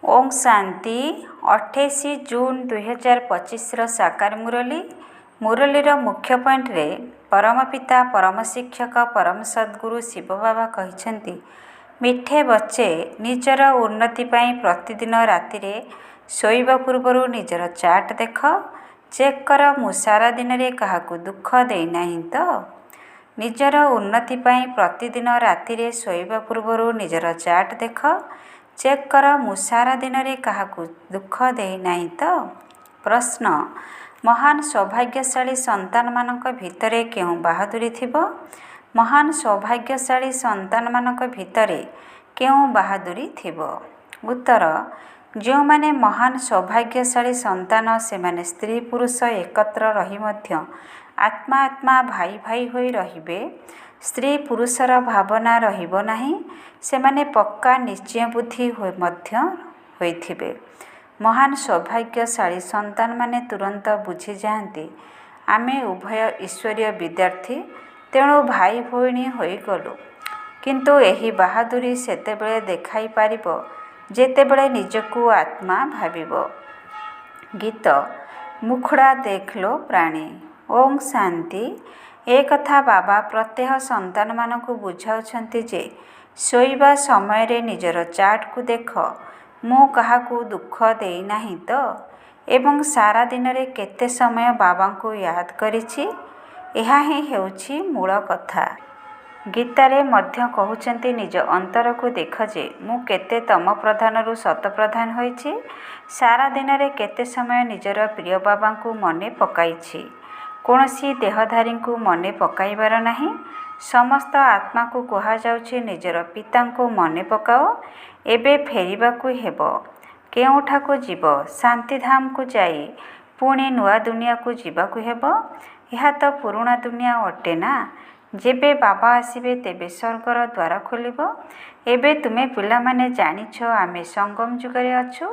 ओम शांति 28 जून 2025 साकार मुरली मुरलीर मुख्य पॉइंट रे परम पिता परम शिक्षक परम सद्गुरु शिव बाबा कहते मिठे बच्चे निजर उन्नति पाई प्रतिदिन राति रे शोइबा पूर्वर निजर चार्ट देख चेक कर मु सारा दिन रे काहाकू दुख देना तो निजर उन्नति पाई प्रतिदिन राति रे शोइबा पूर्वर निजर चार्ट देख चेक कर मु सारा दिन रे काहाकू दुख देना तो। प्रश्न महान सौभाग्यशाली संतान मानक भितरे केउ बहादुरी थिबो? महान सौभाग्यशाली संतान मानक भितरे केउ बहादुरी थिबो? उत्तर जो माने महान सौभाग्यशाली संतान से माने स्त्री पुरुष एकत्र रही मध्य आत्मा आत्मा भाई भाई होई रहिबे, स्त्री पुरुषर भावना रहिबो नाही, से माने पक्का निश्चय बुद्धि मध्य होइथिबे। महान सौभाग्यशाली संतान माने तुरंत बुझी जाती आमे उभय ईश्वरीय विद्यार्थी तेणु भाई भौणी होई गलु, किंतु एही बहादुरी सेतेबेले देखाई पारिबो जेतेबेले निजकू आत्मा भाविबो। गीत मुखड़ा देख लो प्राणी। ओम शांति। एक कथा बाबा प्रत्येक संतान मानकू बुझाउछंती जे शोइबा समय रे निजर चार्ट को देख मु काहाकू दुख देई नाही तो, एवं सारा दिन रे केते समय बाबा को याद करिछि, एहा ही हेउछि मूल कथा। गीतारे मध्य कहउछंती निज अंतर को देख जे मु केते तम प्रधान रु सत प्रधान होइछि, सारा दिन रे केते समय निजर प्रिय बाबा को मने पकाइछि, कोनोसी देहधारी को मने पकाइबार नाही। समस्त आत्मा को कहा जाउछि निजर पिता को मने पकाओ, एबे फेरिबा को हेबो। केउठा को जीव शांतिधाम को जाई पुणी नुआ दुनिया को जीवा को हेबो। यह तो पुराना दुनिया अटे ना, जेबे बाबा आसीबे तेबे स्वर्गर द्वार खोलिबो। एबे तुमे पिला माने जानिछ आमे संगम जुगरे अछु,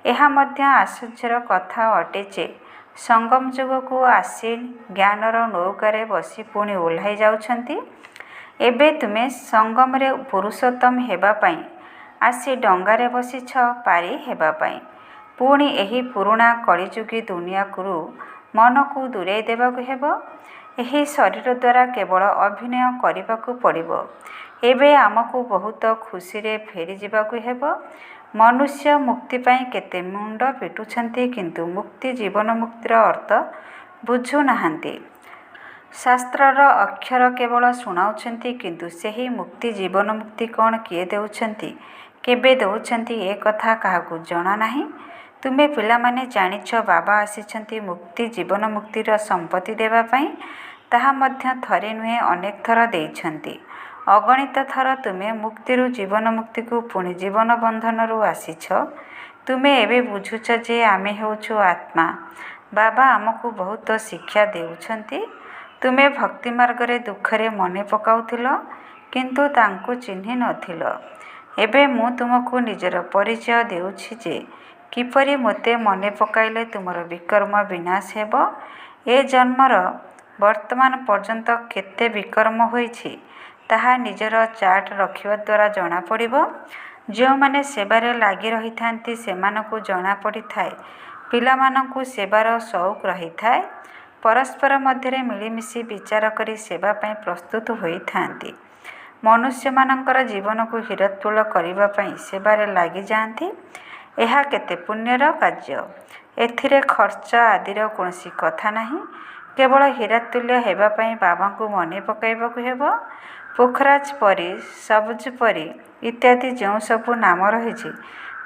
एहा मध्य आश्चर्यर कथा अटे जे संगम जुग को आसी ज्ञानर नौकारे बसी पुणी ओह्लाई जाउछंती। एबे तुमे संगम रे पुरुषोत्तम हेबा पई आसी डंगारे बसीछ पारी हेबा पई। पुणी एही पुराणा कलिजुगी दुनिया को मन को दूरे देबाकू हेबो। एही शरीर द्वारा केवल अभिनय करिबाकू पड़िबो। एबे आमको बहुत खुशी रे फेरी जिबाकू हेबो। मनुष्य मुक्ति पाई केते मुंड पिटुछंती, किंतु मुक्ति जीवन मुक्तिर अर्थ बुझु नाहांती। शास्त्रर अक्षर केवल शुणाउछंती, किंतु सेही मुक्ति जीवन मुक्ति कौन किए देउछंती, केबे देउछंती ए कथा काहाकू जणा नाही। तुमे पिला माने जानिछ बाबा आसीछंती मुक्ति जीवन मुक्तिर संपत्ति देबा पई, ताहा मध्य थरे नुहे अनेक थर देइछंती। अगणित थर तुमे मुक्तिरु जीवन मुक्ति को पुणी जीवन बंधन रु आसीछ। तुमे एबे बुझुछ जे आमे हेउछु आत्मा। बाबा आमको बहुत शिक्षा देउछंती। तुमे भक्ति मार्ग रे दुख रे मने पकाउथिलो, किंतु तांको चिन्हि नथिलो। एबे मु तुमको निजर परिचय देउछि जे किपरि मोते मने पकाइले तुमर विकर्म विनाश हेबो। ए जन्मर वर्तमान पर्यंत केते विकर्म होइछि ताहा निजर चार्ट रखिबा द्वारा जना पड़िबो। जो माने सेबारे लागी रही थांती सेमानकु जना पड़ी थाए पिला मानकु सेबार शौक रही थाए। परस्पर मध्यरे मिलीमिशी विचार करी सेवा पई प्रस्तुत होई थांती। मनुष्य मानकर जीवन को हिरतुल करिबा पई सेबारे लागी जांती। एहा केते पुण्यर कार्य। एथिरे खर्च आदिर कोनोसी कथा नाही, केवल हिरातुल्य हेबा पई बाबा को मने पकाइबाकू हेबो। पोखराज परी सबुज परी इत्यादि जो सबु नाम रही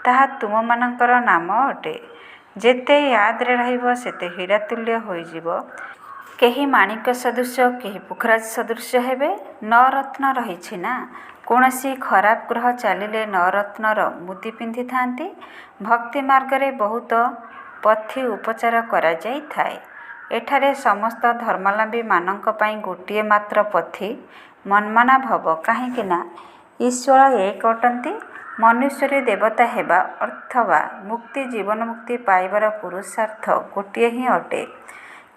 ताहा तुम मानकर नाम अटे। जेते याद रे रहिबो सेते हिरातुल्य होई जिवो। केही माणिक सदृश केही पोखराज सदृश हेबे। नवरत्न रही ना, कोनोसी खराब ग्रह चलिले नवरत्नर मुदी पिंधि थांती। भक्ति मार्ग रे बहुत पथी उपचार करा जाई थाए। एठारे समस्त धर्मावलंबी मानक पई गोटिए मात्र पथी मनमाना भव, काहेकि ना ईश्वर एक अटंती। मनुष्य देवता हेबा अथवा मुक्ति जीवन मुक्ति पाइबार पुरुषार्थ गोटिए ही अटे।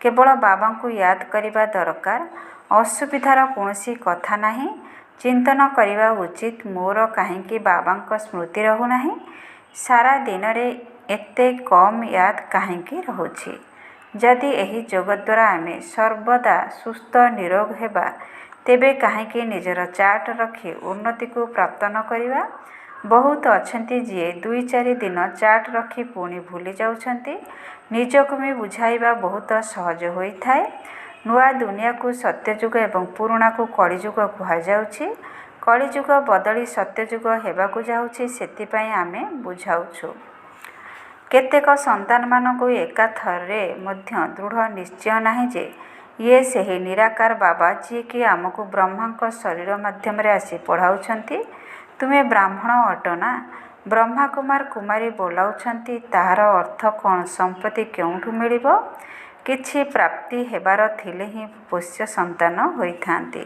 केवल बाबा को याद करिबा दरकार। असुविधार कोनोसी कथा नाही। चिंतन करिबा उचित मोर काहेकि बाबा स्मृति रहु नाही। ସାରା ଦିନରେ ଏତେ କମ୍ ୟାଦ୍ କାହିଁକି ରହୁଛି? ଯଦି ଏହି ଯୋଗ ଦ୍ୱାରା ଆମେ ସର୍ବଦା ସୁସ୍ଥ ନିରୋଗ ହେବା, ତେବେ କାହିଁକି ନିଜର ଚାର୍ଟ ରଖି ଉନ୍ନତିକୁ ପ୍ରାପ୍ତ ନ କରିବା? ବହୁତ ଅଛନ୍ତି ଯିଏ 2-4 ଦିନ ଚାର୍ଟ ରଖି ପୁଣି ଭୁଲି ଯାଉଛନ୍ତି। ନିଜକୁ ବି ବୁଝାଇବା ବହୁତ ସହଜ ହୋଇଥାଏ। ନୂଆ ଦୁନିଆକୁ ସତ୍ୟଯୁଗ ଏବଂ ପୁରୁଣାକୁ କଳିଯୁଗ କୁହାଯାଉଛି। କଳିଯୁଗ ବଦଳି ସତ୍ୟଯୁଗ ହେବାକୁ ଯାଉଛି, ସେଥିପାଇଁ ଆମେ ବୁଝାଉଛୁ। କେତେକ ସନ୍ତାନମାନଙ୍କୁ ଏକାଥରେ ମଧ୍ୟ ଦୃଢ଼ ନିଶ୍ଚୟ ନାହିଁ ଯେ ଇଏ ସେହି ନିରାକାର ବାବା ଯିଏକି ଆମକୁ ବ୍ରହ୍ମାଙ୍କ ଶରୀର ମାଧ୍ୟମରେ ଆସି ପଢ଼ାଉଛନ୍ତି। ତୁମେ ବ୍ରାହ୍ମଣ ଅଟ ନା? ବ୍ରହ୍ମାକୁମାର କୁମାରୀ ବୋଲାଉଛନ୍ତି। ତାହାର ଅର୍ଥ କ'ଣ? ସମ୍ପତ୍ତି କେଉଁଠୁ ମିଳିବ? କିଛି ପ୍ରାପ୍ତି ହେବାର ଥିଲେ ହିଁ ପୋଷ୍ୟ ସନ୍ତାନ ହୋଇଥାନ୍ତି।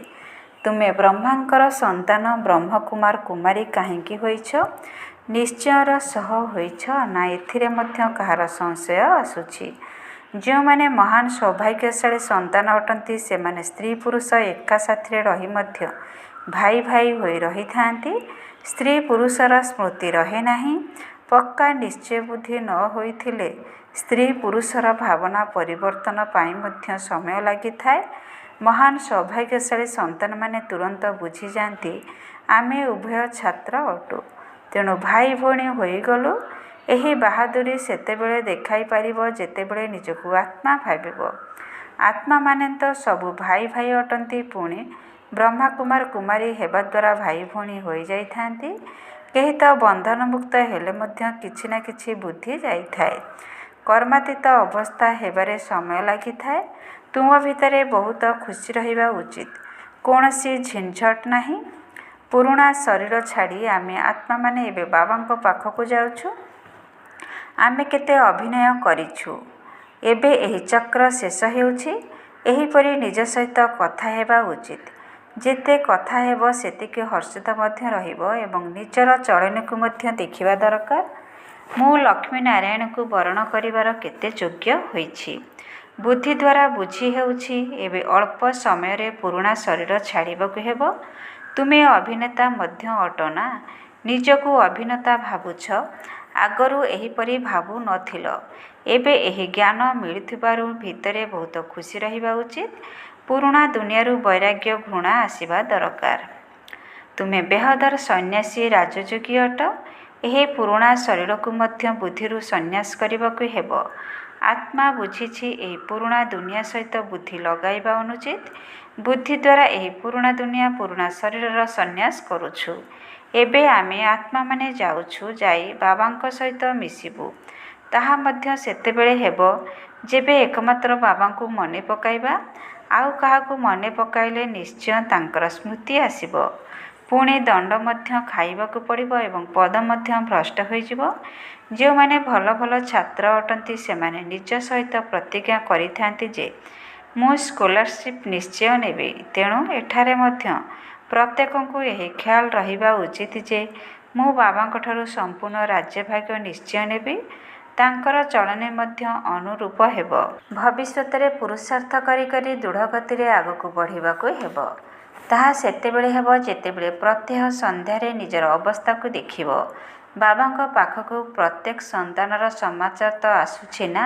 ତୁମେ ବ୍ରହ୍ମାଙ୍କର ସନ୍ତାନ ବ୍ରହ୍ମକୁମାର କୁମାରୀ କାହିଁକି ହୋଇଛ? ନିଶ୍ଚୟର ସହ ହୋଇଛ ନା ଏଥିରେ ମଧ୍ୟ କାହାର ସଂଶୟ ଆସୁଛି? ଯେଉଁମାନେ ମହାନ ସୌଭାଗ୍ୟଶାଳୀ ସନ୍ତାନ ଅଟନ୍ତି, ସେମାନେ ସ୍ତ୍ରୀ ପୁରୁଷ ଏକା ସାଥିରେ ରହି ମଧ୍ୟ ଭାଇ ଭାଇ ହୋଇ ରହିଥାନ୍ତି। ସ୍ତ୍ରୀ ପୁରୁଷର ସ୍ମୃତି ରହେ ନାହିଁ। ପକ୍କା ନିଶ୍ଚୟ ବୁଦ୍ଧି ନ ହୋଇଥିଲେ ସ୍ତ୍ରୀ ପୁରୁଷର ଭାବନା ପରିବର୍ତ୍ତନ ପାଇଁ ମଧ୍ୟ ସମୟ ଲାଗିଥାଏ। ମହାନ ସୌଭାଗ୍ୟଶାଳୀ ସନ୍ତାନମାନେ ତୁରନ୍ତ ବୁଝିଯାଆନ୍ତି, ଆମେ ଉଭୟ ଛାତ୍ର ଅଟୁ, ତେଣୁ ଭାଇ ଭଉଣୀ ହୋଇଗଲୁ। ଏହି ବାହାଦୁରୀ ସେତେବେଳେ ଦେଖାଇ ପାରିବ ଯେତେବେଳେ ନିଜକୁ ଆତ୍ମା ଭାବିବ। ଆତ୍ମାମାନେ ତ ସବୁ ଭାଇ ଭାଇ ଅଟନ୍ତି। ପୁଣି ବ୍ରହ୍ମାକୁମାର କୁମାରୀ ହେବା ଦ୍ୱାରା ଭାଇ ଭଉଣୀ ହୋଇଯାଇଥାନ୍ତି। କେହି ତ ବନ୍ଧନମୁକ୍ତ ହେଲେ ମଧ୍ୟ କିଛି ନା କିଛି ବୁଦ୍ଧି ଯାଇଥାଏ। କର୍ମାତୀତ ଅବସ୍ଥା ହେବାରେ ସମୟ ଲାଗିଥାଏ। ତୁମ ଭିତରେ ବହୁତ ଖୁସି ରହିବା ଉଚିତ। କୌଣସି ଝିଞ୍ଝଟ ନାହିଁ। ପୁରୁଣା ଶରୀର ଛାଡ଼ି ଆମେ ଆତ୍ମାମାନେ ଏବେ ବାବାଙ୍କ ପାଖକୁ ଯାଉଛୁ। ଆମେ କେତେ ଅଭିନୟ କରିଛୁ। ଏବେ ଏହି ଚକ୍ର ଶେଷ ହେଉଛି। ଏହିପରି ନିଜ ସହିତ କଥା ହେବା ଉଚିତ। ଯେତେ କଥା ହେବ ସେତିକି ହର୍ଷିତ ମଧ୍ୟ ରହିବ ଏବଂ ନିଜର ଚଳନୀକୁ ମଧ୍ୟ ଦେଖିବା ଦରକାର। ମୁଁ ଲକ୍ଷ୍ମୀନାରାୟଣଙ୍କୁ ବରଣ କରିବାର କେତେ ଯୋଗ୍ୟ ହୋଇଛି। ବୁଦ୍ଧି ଦ୍ୱାରା ବୁଝି ହେଉଛି ଏବେ ଅଳ୍ପ ସମୟରେ ପୁରୁଣା ଶରୀର ଛାଡ଼ିବାକୁ ହେବ। ତୁମେ ଅଭିନେତା ମଧ୍ୟ ଅଟ ନା? ନିଜକୁ ଅଭିନେତା ଭାବୁଛ? ଆଗରୁ ଏହିପରି ଭାବୁ ନଥିଲ। ଏବେ ଏହି ଜ୍ଞାନ ମିଳୁଥିବାରୁ ଭିତରେ ବହୁତ ଖୁସି ରହିବା ଉଚିତ। ପୁରୁଣା ଦୁନିଆରୁ ବୈରାଗ୍ୟ ଘୃଣା ଆସିବା ଦରକାର। ତୁମେ ବେହଦର ସନ୍ନ୍ୟାସୀ ରାଜଯୋଗୀ ଅଟ। ଏହି ପୁରୁଣା ଶରୀରକୁ ମଧ୍ୟ ବୁଦ୍ଧିରୁ ସନ୍ନ୍ୟାସ କରିବାକୁ ହେବ। ଆତ୍ମା ବୁଝିଛି ଏହି ପୁରୁଣା ଦୁନିଆ ସହିତ ବୁଦ୍ଧି ଲଗାଇବା ଅନୁଚିତ। ବୁଦ୍ଧି ଦ୍ୱାରା ଏହି ପୁରୁଣା ଦୁନିଆ ପୁରୁଣା ଶରୀରର ସନ୍ନ୍ୟାସ କରୁଛୁ। ଏବେ ଆମେ ଆତ୍ମାମାନେ ଯାଉଛୁ, ଯାଇ ବାବାଙ୍କ ସହିତ ମିଶିବୁ। ତାହା ମଧ୍ୟ ସେତେବେଳେ ହେବ ଯେବେ ଏକମାତ୍ର ବାବାଙ୍କୁ ମନେ ପକାଇବା। ଆଉ କାହାକୁ ମନେ ପକାଇଲେ ନିଶ୍ଚୟ ତାଙ୍କର ସ୍ମୃତି ଆସିବ। ପୁଣି ଦଣ୍ଡ ମଧ୍ୟ ଖାଇବାକୁ ପଡ଼ିବ ଏବଂ ପଦ ମଧ୍ୟ ଭ୍ରଷ୍ଟ ହୋଇଯିବ। ଯେଉଁମାନେ ଭଲ ଭଲ ଛାତ୍ର ଅଟନ୍ତି ସେମାନେ ନିଜ ସହିତ ପ୍ରତିଜ୍ଞା କରିଥାନ୍ତି ଯେ ମୁଁ ସ୍କଲାରସିପ୍ ନିଶ୍ଚୟ ନେବି। ତେଣୁ ଏଠାରେ ମଧ୍ୟ ପ୍ରତ୍ୟେକଙ୍କୁ ଏହି ଖ୍ୟାଲ ରହିବା ଉଚିତ ଯେ ମୁଁ ବାବାଙ୍କଠାରୁ ସମ୍ପୂର୍ଣ୍ଣ ରାଜ୍ୟଭାଗ୍ୟ ନିଶ୍ଚୟ ନେବି। ତାଙ୍କର ଚଳନୀ ମଧ୍ୟ ଅନୁରୂପ ହେବ। ଭବିଷ୍ୟତରେ ପୁରୁଷାର୍ଥ କରି କରି ଦୃଢ଼ ଗତିରେ ଆଗକୁ ବଢ଼ିବାକୁ ହେବ। ତାହା ସେତେବେଳେ ହେବ ଯେତେବେଳେ ପ୍ରତ୍ୟହ ସନ୍ଧ୍ୟାରେ ନିଜର ଅବସ୍ଥାକୁ ଦେଖିବ। ବାବାଙ୍କ ପାଖକୁ ପ୍ରତ୍ୟେକ ସନ୍ତାନର ସମାଚାର ତ ଆସୁଛି ନା?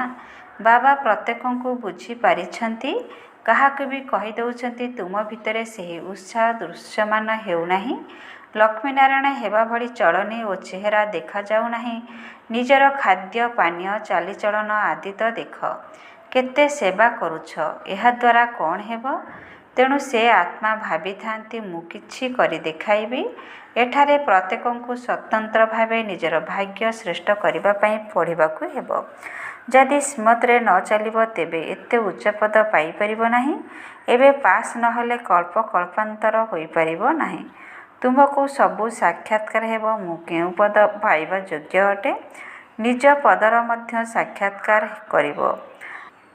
ବାବା ପ୍ରତ୍ୟେକଙ୍କୁ ବୁଝି ପାରିଛନ୍ତି। କାହାକୁ ବି କହିଦେଉଛନ୍ତି। ତୁମ ଭିତରେ ସେହି ଉତ୍ସାହ ଦୃଶ୍ୟମାନ ହେଉନାହିଁ। ଲକ୍ଷ୍ମୀନାରାୟଣ ହେବା ଭଳି ଚଳନୀ ଓ ଚେହେରା ଦେଖାଯାଉନାହିଁ। ନିଜର ଖାଦ୍ୟ ପାନୀୟ ଚାଲିଚଳନ ଆଦି ତ ଦେଖ। କେତେ ସେବା କରୁଛ। ଏହାଦ୍ୱାରା କ'ଣ ହେବ? ତେଣୁ ସେ ଆତ୍ମା ଭାବିଥାନ୍ତି ମୁଁ କିଛି କରି ଦେଖାଇବି। ଏଠାରେ ପ୍ରତ୍ୟେକଙ୍କୁ ସ୍ୱତନ୍ତ୍ର ଭାବେ ନିଜର ଭାଗ୍ୟ ଶ୍ରେଷ୍ଠ କରିବା ପାଇଁ ପଢ଼ିବାକୁ ହେବ। ଯଦି ଶ୍ରୀମତରେ ନ ଚାଲିବ ତେବେ ଏତେ ଉଚ୍ଚପଦ ପାଇପାରିବ ନାହିଁ। ଏବେ ପାସ୍ ନହେଲେ କଳ୍ପ କଳ୍ପାନ୍ତର ହୋଇପାରିବ ନାହିଁ। ତୁମକୁ ସବୁ ସାକ୍ଷାତକାର ହେବ। ମୁଁ କେଉଁ ପଦ ପାଇବା ଯୋଗ୍ୟ ଅଟେ? ନିଜ ପଦର ମଧ୍ୟ ସାକ୍ଷାତକାର କରିବ।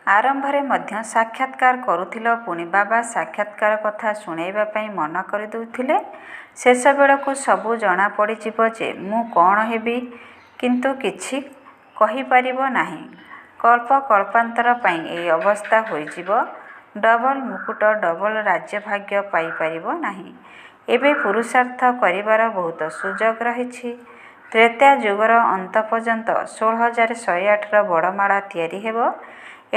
ଆରମ୍ଭରେ ମଧ୍ୟ ସାକ୍ଷାତକାର କରୁଥିଲ, ପୁଣି ବାବା ସାକ୍ଷାତକାର କଥା ଶୁଣାଇବା ପାଇଁ ମନା କରିଦେଉଥିଲେ। ଶେଷ ବେଳକୁ ସବୁ ଜଣାପଡ଼ିଯିବ ଯେ ମୁଁ କ'ଣ ହେବି, କିନ୍ତୁ କିଛି କହିପାରିବ ନାହିଁ। କଳ୍ପ କଳ୍ପାନ୍ତର ପାଇଁ ଏହି ଅବସ୍ଥା ହୋଇଯିବ। ଡବଲ ମୁକୁଟ ଡବଲ ରାଜ୍ୟଭାଗ୍ୟ ପାଇପାରିବ ନାହିଁ। ଏବେ ପୁରୁଷାର୍ଥ କରିବାର ବହୁତ ସୁଯୋଗ ରହିଛି। ତ୍ରେତୟା ଯୁଗର ଅନ୍ତ ପର୍ଯ୍ୟନ୍ତ 16,108ର ବଡ଼ମାଳା ତିଆରି ହେବ।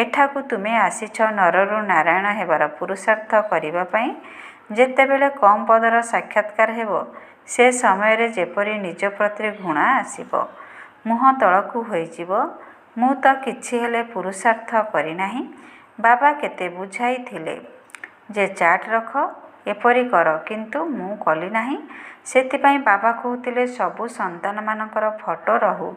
ଏଠାକୁ ତୁମେ ଆସିଛ ନରରୁ ନାରାୟଣ ହେବାର ପୁରୁଷାର୍ଥ କରିବା ପାଇଁ। ଯେତେବେଳେ କମ୍ ପଦର ସାକ୍ଷାତକାର ହେବ, ସେ ସମୟରେ ଯେପରି ନିଜ ପ୍ରତି ଘୃଣା ଆସିବ, ମୁହଁ ତଳକୁ ହୋଇଯିବ। ମୁଁ ତ କିଛି ହେଲେ ପୁରୁଷାର୍ଥ କରିନାହିଁ। ବାବା କେତେ ବୁଝାଇଥିଲେ ଯେ ଚାର୍ଟ ରଖ, ଏପରି କର, କିନ୍ତୁ ମୁଁ କଲି ନାହିଁ। ସେଥିପାଇଁ ବାବା କହୁଥିଲେ ସବୁ ସନ୍ତାନମାନଙ୍କର ଫଟୋ ରହୁ,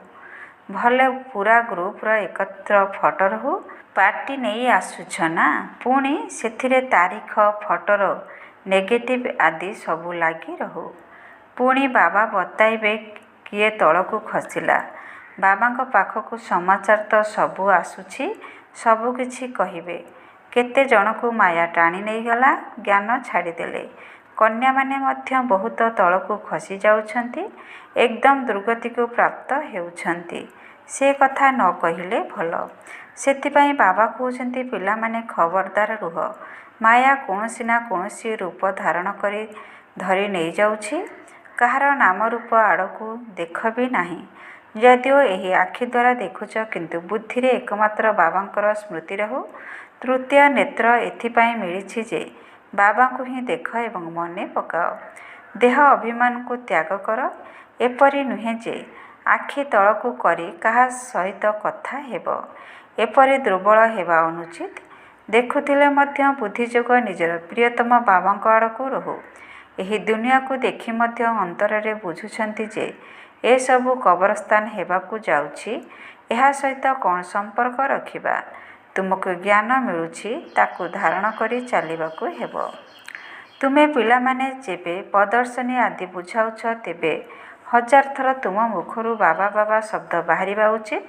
ଭଲେ ପୂରା ଗ୍ରୁପର ଏକତ୍ର ଫଟୋ ରହୁ। ପାର୍ଟି ନେଇ ଆସୁଛ ନା, ପୁଣି ସେଥିରେ ତାରିଖ, ଫଟୋର ନେଗେଟିଭ୍ ଆଦି ସବୁ ଲାଗି ରହୁ। ପୁଣି ବାବା ବତାଇବେ କିଏ ତଳକୁ ଖସିଲା। ବାବାଙ୍କ ପାଖକୁ ସମାଚାର ତ ସବୁ ଆସୁଛି, ସବୁ କିଛି କହିବେ। କେତେ ଜଣକୁ ମାୟା ଟାଣି ନେଇଗଲା, ଜ୍ଞାନ ଛାଡ଼ିଦେଲେ। କନ୍ୟାମାନେ ମଧ୍ୟ ବହୁତ ତଳକୁ ଖସି ଯାଉଛନ୍ତି, ଏକଦମ ଦୁର୍ଗତିକୁ ପ୍ରାପ୍ତ ହେଉଛନ୍ତି। ସେ କଥା ନ କହିଲେ ଭଲ। ସେଥିପାଇଁ ବାବା କହୁଛନ୍ତି ପିଲାମାନେ ଖବରଦାର ରୁହ। ମାୟା କୌଣସି ନା କୌଣସି ରୂପ ଧାରଣ କରି ଧରି ନେଇଯାଉଛି। କାହାର ନାମ ରୂପ ଆଡ଼କୁ ଦେଖ ବି ନାହିଁ। ଯଦିଓ ଏହି ଆଖି ଦ୍ୱାରା ଦେଖୁଛ, କିନ୍ତୁ ବୁଦ୍ଧିରେ ଏକମାତ୍ର ବାବାଙ୍କର ସ୍ମୃତି ରହୁ। ତୃତୀୟ ନେତ୍ର ଏଥିପାଇଁ ମିଳିଛି ଯେ ବାବାଙ୍କୁ ହିଁ ଦେଖ ଏବଂ ମନେ ପକାଅ। ଦେହ ଅଭିମାନକୁ ତ୍ୟାଗ କର। ଏପରି ନୁହେଁ ଯେ ଆଖି ତଳକୁ କରି କାହା ସହିତ କଥା ହେବ। ଏପରି ଦୁର୍ବଳ ହେବା ଅନୁଚିତ। ଦେଖୁଥିଲେ ମଧ୍ୟ ବୁଦ୍ଧିଯୋଗ ନିଜର ପ୍ରିୟତମ ବାବାଙ୍କ ଆଡ଼କୁ ରହୁ। ଏହି ଦୁନିଆକୁ ଦେଖି ମଧ୍ୟ ଅନ୍ତରରେ ବୁଝୁଛନ୍ତି ଯେ ଏସବୁ କବରସ୍ଥାନ ହେବାକୁ ଯାଉଛି। ଏହା ସହିତ କ'ଣ ସମ୍ପର୍କ ରଖିବା? ତୁମକୁ ଜ୍ଞାନ ମିଳୁଛି, ତାକୁ ଧାରଣ କରି ଚାଲିବାକୁ ହେବ। ତୁମେ ପିଲାମାନେ ଯେବେ ପ୍ରଦର୍ଶନୀ ଆଦି ବୁଝାଉଛ, ତେବେ 1000 ଥର ତୁମ ମୁଖରୁ ବାବା ବାବା ଶବ୍ଦ ବାହାରିବା ଉଚିତ।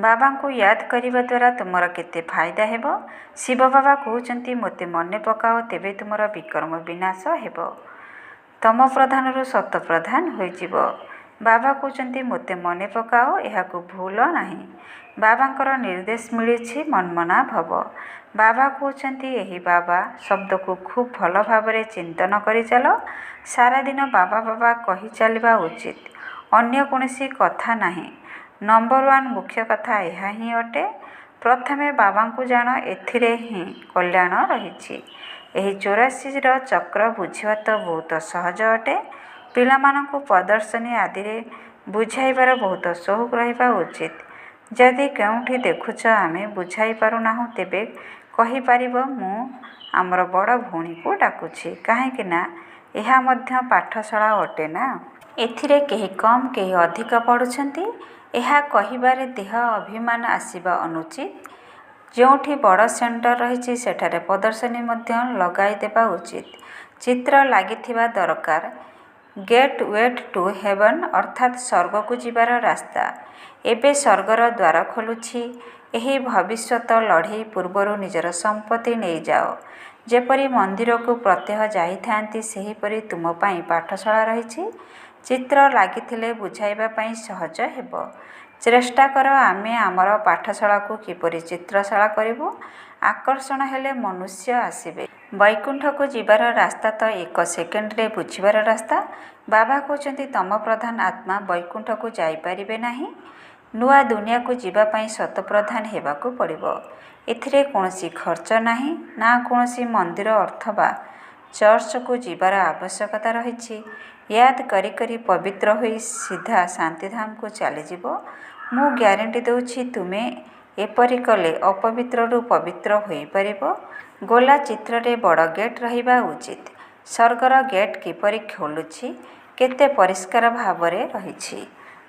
ବାବାଙ୍କୁ ୟାଦ କରିବା ଦ୍ୱାରା ତୁମର କେତେ ଫାଇଦା ହେବ। ଶିବ ବାବା କହୁଛନ୍ତି ମୋତେ ମନେ ପକାଅ, ତେବେ ତୁମର ବିକର୍ମ ବିନାଶ ହେବ। ତମ ପ୍ରଧାନରୁ ସତ ପ୍ରଧାନ ହୋଇଯିବ। ବାବା କହୁଛନ୍ତି ମୋତେ ମନେ ପକାଅ, ଏହାକୁ ଭୁଲ ନାହିଁ। ବାବାଙ୍କର ନିର୍ଦ୍ଦେଶ ମିଳିଛି ମନ୍ମନା ଭବ। ବାବା କହୁଛନ୍ତି ଏହି ବାବା ଶବ୍ଦକୁ ଖୁବ୍ ଭଲ ଭାବରେ ଚିନ୍ତନ କରିଚାଲ। ସାରାଦିନ ବାବା ବାବା କହି ଚାଲିବା ଉଚିତ, ଅନ୍ୟ କୌଣସି କଥା ନାହିଁ। ନମ୍ବର 1 ମୁଖ୍ୟ କଥା ଏହା ହିଁ ଅଟେ। ପ୍ରଥମେ ବାବାଙ୍କୁ ଜାଣ, ଏଥିରେ ହିଁ କଲ୍ୟାଣ ରହିଛି। ଏହି 84ର ଚକ୍ର ବୁଝିବା ତ ବହୁତ ସହଜ ଅଟେ। ପିଲାମାନଙ୍କୁ ପ୍ରଦର୍ଶନୀ ଆଦିରେ ବୁଝାଇବାର ବହୁତ ସଉକ ରହିବା ଉଚିତ। ଯଦି କେଉଁଠି ଦେଖୁଛ ଆମେ ବୁଝାଇ ପାରୁନାହୁଁ, ତେବେ କହିପାରିବ ମୁଁ ଆମର ବଡ଼ ଭଉଣୀକୁ ଡାକୁଛି। କାହିଁକି ନା ଏହା ମଧ୍ୟ ପାଠଶାଳା ଅଟେ ନା। ଏଥିରେ କେହି କମ୍ କେହି ଅଧିକ ପଢ଼ୁଛନ୍ତି। ଏହା କହିବାରେ ଦେହ ଅଭିମାନ ଆସିବା ଅନୁଚିତ। ଯେଉଁଠି ବଡ଼ ସେଣ୍ଟର ରହିଛି ସେଠାରେ ପ୍ରଦର୍ଶନୀ ମଧ୍ୟ ଲଗାଇ ଦେବା ଉଚିତ। ଚିତ୍ର ଲାଗିଥିବା ଦରକାର। ଗେଟ୍ ୱେଟ୍ ଟୁ ହେଭନ୍ ଅର୍ଥାତ୍ ସ୍ୱର୍ଗକୁ ଯିବାର ରାସ୍ତା। ଏବେ ସ୍ୱର୍ଗର ଦ୍ୱାର ଖୋଲୁଛି। ଏହି ଭବିଷ୍ୟତ ଲଢ଼େଇ ପୂର୍ବରୁ ନିଜର ସମ୍ପତ୍ତି ନେଇଯାଅ। ଯେପରି ମନ୍ଦିରକୁ ପ୍ରତ୍ୟହ ଯାଇଥାନ୍ତି, ସେହିପରି ତୁମ ପାଇଁ ପାଠଶାଳା ରହିଛି। ଚିତ୍ର ଲାଗିଥିଲେ ବୁଝାଇବା ପାଇଁ ସହଜ ହେବ। ଚେଷ୍ଟା କର ଆମେ ଆମର ପାଠଶାଳାକୁ କିପରି ଚିତ୍ରଶାଳା କରିବୁ। ଆକର୍ଷଣ ହେଲେ ମନୁଷ୍ୟ ଆସିବେ। ବୈକୁଣ୍ଠକୁ ଯିବାର ରାସ୍ତା ତ 1 ସେକେଣ୍ଡରେ ବୁଝିବାର ରାସ୍ତା। ବାବା କହୁଛନ୍ତି ତମ ପ୍ରଧାନ ଆତ୍ମା ବୈକୁଣ୍ଠକୁ ଯାଇପାରିବେ ନାହିଁ। ନୂଆ ଦୁନିଆକୁ ଯିବା ପାଇଁ ଶତପ୍ରଧାନ ହେବାକୁ ପଡ଼ିବ। ଏଥିରେ କୌଣସି ଖର୍ଚ୍ଚ ନାହିଁ, ନା କୌଣସି ମନ୍ଦିର ଅଥବା ଚର୍ଚ୍ଚକୁ ଯିବାର ଆବଶ୍ୟକତା ରହିଛି। ୟାଦ କରି କରି ପବିତ୍ର ହୋଇ ସିଧା ଶାନ୍ତିଧାମକୁ ଚାଲିଯିବ। ମୁଁ ଗ୍ୟାରେଣ୍ଟି ଦେଉଛି ତୁମେ ଏପରି କଲେ ଅପବିତ୍ରରୁ ପବିତ୍ର ହୋଇପାରିବ। ଗୋଲା ଚିତ୍ରରେ ବଡ଼ ଗେଟ୍ ରହିବା ଉଚିତ। ସ୍ୱର୍ଗର ଗେଟ୍ କିପରି ଖୋଲୁଛି, କେତେ ପରିଷ୍କାର ଭାବରେ ରହିଛି।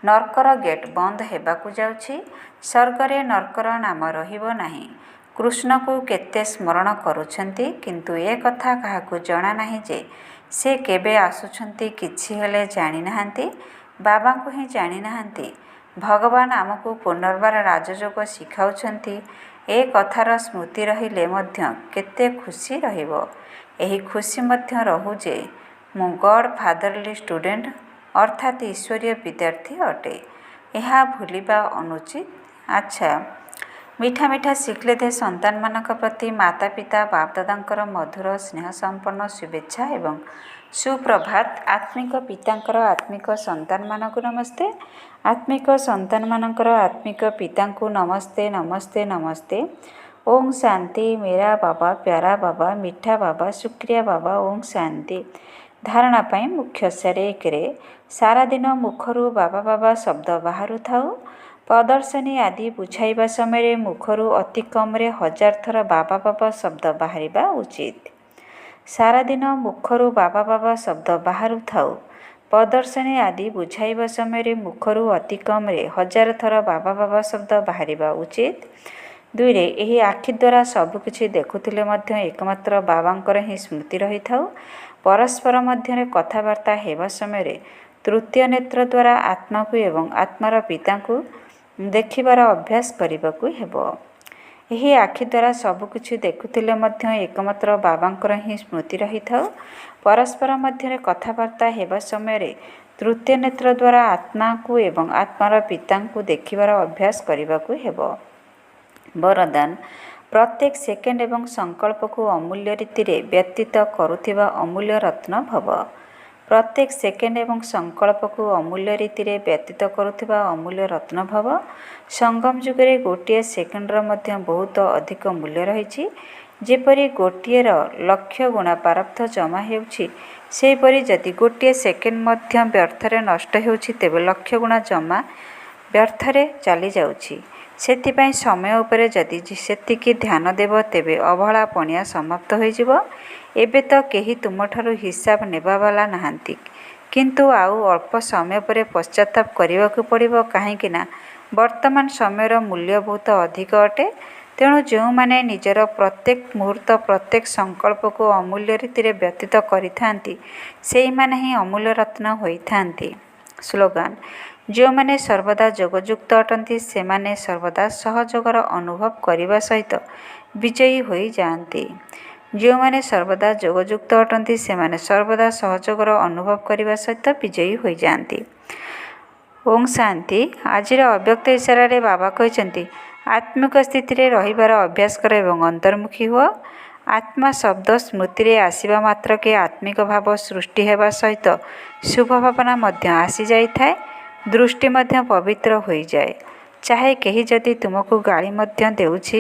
ନର୍କର ଗେଟ୍ ବନ୍ଦ ହେବାକୁ ଯାଉଛି। ସ୍ୱର୍ଗରେ ନର୍କର ନାମ ରହିବ ନାହିଁ। କୃଷ୍ଣକୁ କେତେ ସ୍ମରଣ କରୁଛନ୍ତି, କିନ୍ତୁ ଏ କଥା କାହାକୁ ଜଣା ନାହିଁ ଯେ ସେ କେବେ ଆସୁଛନ୍ତି। କିଛି ହେଲେ ଜାଣିନାହାନ୍ତି, ବାବାଙ୍କୁ ହିଁ ଜାଣିନାହାନ୍ତି। ଭଗବାନ ଆମକୁ ପୁନର୍ବାର ରାଜଯୋଗ ଶିଖାଉଛନ୍ତି। ଏ କଥାର ସ୍ମୃତି ରହିଲେ ମଧ୍ୟ କେତେ ଖୁସି ରହିବ। ଏହି ଖୁସି ମଧ୍ୟ ରହୁ ଯେ ମୁଁ ଗଡ୍ ଫାଦରଲି ଷ୍ଟୁଡେଣ୍ଟ ଅର୍ଥାତ୍ ଈଶ୍ୱରୀୟ ବିଦ୍ୟାର୍ଥୀ ଅଟେ। ଏହା ଭୁଲିବା ଅନୁଚିତ। ଆଚ୍ଛା, ମିଠା ମିଠା ଶିଖିଲେ ସନ୍ତାନମାନଙ୍କ ପ୍ରତି ମାତା ପିତା ବାପଦାଦାଙ୍କର ମଧୁର ସ୍ନେହ ସମ୍ପନ୍ନ ଶୁଭେଚ୍ଛା ଏବଂ ସୁପ୍ରଭାତ। ଆତ୍ମିକ ପିତାଙ୍କର ଆତ୍ମିକ ସନ୍ତାନମାନଙ୍କୁ ନମସ୍ତେ। ଆତ୍ମିକ ସନ୍ତାନମାନଙ୍କର ଆତ୍ମିକ ପିତାଙ୍କୁ ନମସ୍ତେ ନମସ୍ତେ ନମସ୍ତେ। ଓଂ ଶାନ୍ତି। ମେରା ବାବା, ପ୍ୟାରା ବାବା, ମିଠା ବାବା, ଶୁକ୍ରିୟା ବାବା। ଓଂ ଶାନ୍ତି। ଧାରଣା ପାଇଁ ମୁଖ୍ୟସାର 1ରେ ସାରାଦିନ ମୁଖରୁ ବାବା ବାବା ଶବ୍ଦ ବାହାରୁଥାଉ। ପ୍ରଦର୍ଶନୀ ଆଦି ବୁଝାଇବା ସମୟରେ ମୁଖରୁ ଅତି କମ୍ରେ 1000 ଥର ବାବା ବାବା ଶବ୍ଦ ବାହାରିବା ଉଚିତ। ସାରାଦିନ ମୁଖରୁ ବାବା ବାବା ଶବ୍ଦ ବାହାରୁଥାଉ। ପ୍ରଦର୍ଶନୀ ଆଦି ବୁଝାଇବା ସମୟରେ ମୁଖରୁ ଅତି କମ୍ରେ 1000 ଥର ବାବା ବାବା ଶବ୍ଦ ବାହାରିବା ଉଚିତ। 2ରେ ଏହି ଆଖି ଦ୍ୱାରା ସବୁକିଛି ଦେଖୁଥିଲେ ମଧ୍ୟ ଏକମାତ୍ର ବାବାଙ୍କର ହିଁ ସ୍ମୃତି ରହିଥାଉ। ପରସ୍ପର ମଧ୍ୟରେ କଥାବାର୍ତ୍ତା ହେବା ସମୟରେ ତୃତୀୟ ନେତ୍ର ଦ୍ୱାରା ଆତ୍ମାକୁ ଏବଂ ଆତ୍ମାର ପିତାଙ୍କୁ ଦେଖିବାର ଅଭ୍ୟାସ କରିବାକୁ ହେବ। ଏହି ଆଖି ଦ୍ୱାରା ସବୁକିଛି ଦେଖୁଥିଲେ ମଧ୍ୟ ଏକମାତ୍ର ବାବାଙ୍କର ହିଁ ସ୍ମୃତି ରହିଥାଉ। ପରସ୍ପର ମଧ୍ୟରେ କଥାବାର୍ତ୍ତା ହେବା ସମୟରେ ତୃତୀୟ ନେତ୍ର ଦ୍ୱାରା ଆତ୍ମାକୁ ଏବଂ ଆତ୍ମାର ପିତାଙ୍କୁ ଦେଖିବାର ଅଭ୍ୟାସ କରିବାକୁ ହେବ। ବରଦାନ। ପ୍ରତ୍ୟେକ ସେକେଣ୍ଡ ଏବଂ ସଂକଳ୍ପକୁ ଅମୂଲ୍ୟ ରୀତିରେ ବ୍ୟତୀତ କରୁଥିବା ଅମୂଲ୍ୟ ରତ୍ନ ଭବ। ପ୍ରତ୍ୟେକ ସେକେଣ୍ଡ ଏବଂ ସଂକଳ୍ପକୁ ଅମୂଲ୍ୟ ରୀତିରେ ବ୍ୟତୀତ କରୁଥିବା ଅମୂଲ୍ୟ ରତ୍ନ ଭବ। ସଙ୍ଗମ ଯୁଗରେ ଗୋଟିଏ ସେକେଣ୍ଡର ମଧ୍ୟ ବହୁତ ଅଧିକ ମୂଲ୍ୟ ରହିଛି। ଯେପରି ଗୋଟିଏର ଲକ୍ଷ ଗୁଣା ପ୍ରାରବ୍ଧ ଜମା ହେଉଛି, ସେହିପରି ଯଦି ଗୋଟିଏ ସେକେଣ୍ଡ ମଧ୍ୟ ବ୍ୟର୍ଥରେ ନଷ୍ଟ ହେଉଛି ତେବେ ଲକ୍ଷ ଗୁଣା ଜମା ବ୍ୟର୍ଥରେ ଚାଲିଯାଉଛି। ସେଥିପାଇଁ ସମୟ ଉପରେ ଯଦି ସେତିକି ଧ୍ୟାନ ଦେବ ତେବେ ଅବହେଳା ପଣିଆ ସମାପ୍ତ ହୋଇଯିବ। ଏବେ ତ କେହି ତୁମଠାରୁ ହିସାବ ନେବାବାଲା ନାହାନ୍ତି, କିନ୍ତୁ ଆଉ ଅଳ୍ପ ସମୟ ପରେ ପଶ୍ଚାତାପ କରିବାକୁ ପଡ଼ିବ, କାହିଁକି ନା ବର୍ତ୍ତମାନ ସମୟର ମୂଲ୍ୟ ବହୁତ ଅଧିକ ଅଟେ। ତେଣୁ ଯେଉଁମାନେ ନିଜର ପ୍ରତ୍ୟେକ ମୁହୂର୍ତ୍ତ ପ୍ରତ୍ୟେକ ସଂକଳ୍ପକୁ ଅମୂଲ୍ୟ ରୀତିରେ ବ୍ୟତୀତ କରିଥାନ୍ତି, ସେହିମାନେ ହିଁ ଅମୂଲ୍ୟ ରତ୍ନ ହୋଇଥାନ୍ତି। ସ୍ଲୋଗାନ। ଯେଉଁମାନେ ସର୍ବଦା ଯୋଗଯୁକ୍ତ ଅଟନ୍ତି ସେମାନେ ସର୍ବଦା ସହଯୋଗର ଅନୁଭବ କରିବା ସହିତ ବିଜୟୀ ହୋଇଯାଆନ୍ତି। ଯେଉଁମାନେ ସର୍ବଦା ଯୋଗଯୁକ୍ତ ଅଟନ୍ତି ସେମାନେ ସର୍ବଦା ସହଯୋଗର ଅନୁଭବ କରିବା ସହିତ ବିଜୟୀ ହୋଇଯାଆନ୍ତି। ଓଂ ଶାନ୍ତି। ଆଜିର ଅବ୍ୟକ୍ତ ଇସାରାରେ ବାବା କହିଛନ୍ତି, ଆତ୍ମିକ ସ୍ଥିତିରେ ରହିବାର ଅଭ୍ୟାସ କର ଏବଂ ଅନ୍ତର୍ମୁଖୀ ହୁଅ। ଆତ୍ମା ଶବ୍ଦ ସ୍ମୃତିରେ ଆସିବା ମାତ୍ରକେ ଆତ୍ମିକ ଭାବ ସୃଷ୍ଟି ହେବା ସହିତ ଶୁଭ ଭାବନା ମଧ୍ୟ ଆସିଯାଇଥାଏ। ଦୃଷ୍ଟି ମଧ୍ୟ ପବିତ୍ର ହୋଇଯାଏ। ଚାହେ କେହି ଯଦି ତୁମକୁ ଗାଳି ମଧ୍ୟ ଦେଉଛି,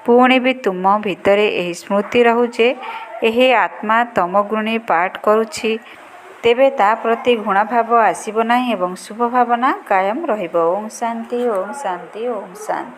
ପୁଣି ବି ତୁମ ଭିତରେ ଏହି ସ୍ମୃତି ରହୁ ଯେ ଏହି ଆତ୍ମା ତମୋଗୁଣୀ ପାଠ କରୁଛି, ତେବେ ତା ପ୍ରତି ଘୃଣାଭାବ ଆସିବ ନାହିଁ ଏବଂ ଶୁଭ ଭାବନା କାୟମ ରହିବ। ଓଂ ଶାନ୍ତି। ଓଂ ଶାନ୍ତି। ଓଂ ଶାନ୍ତି।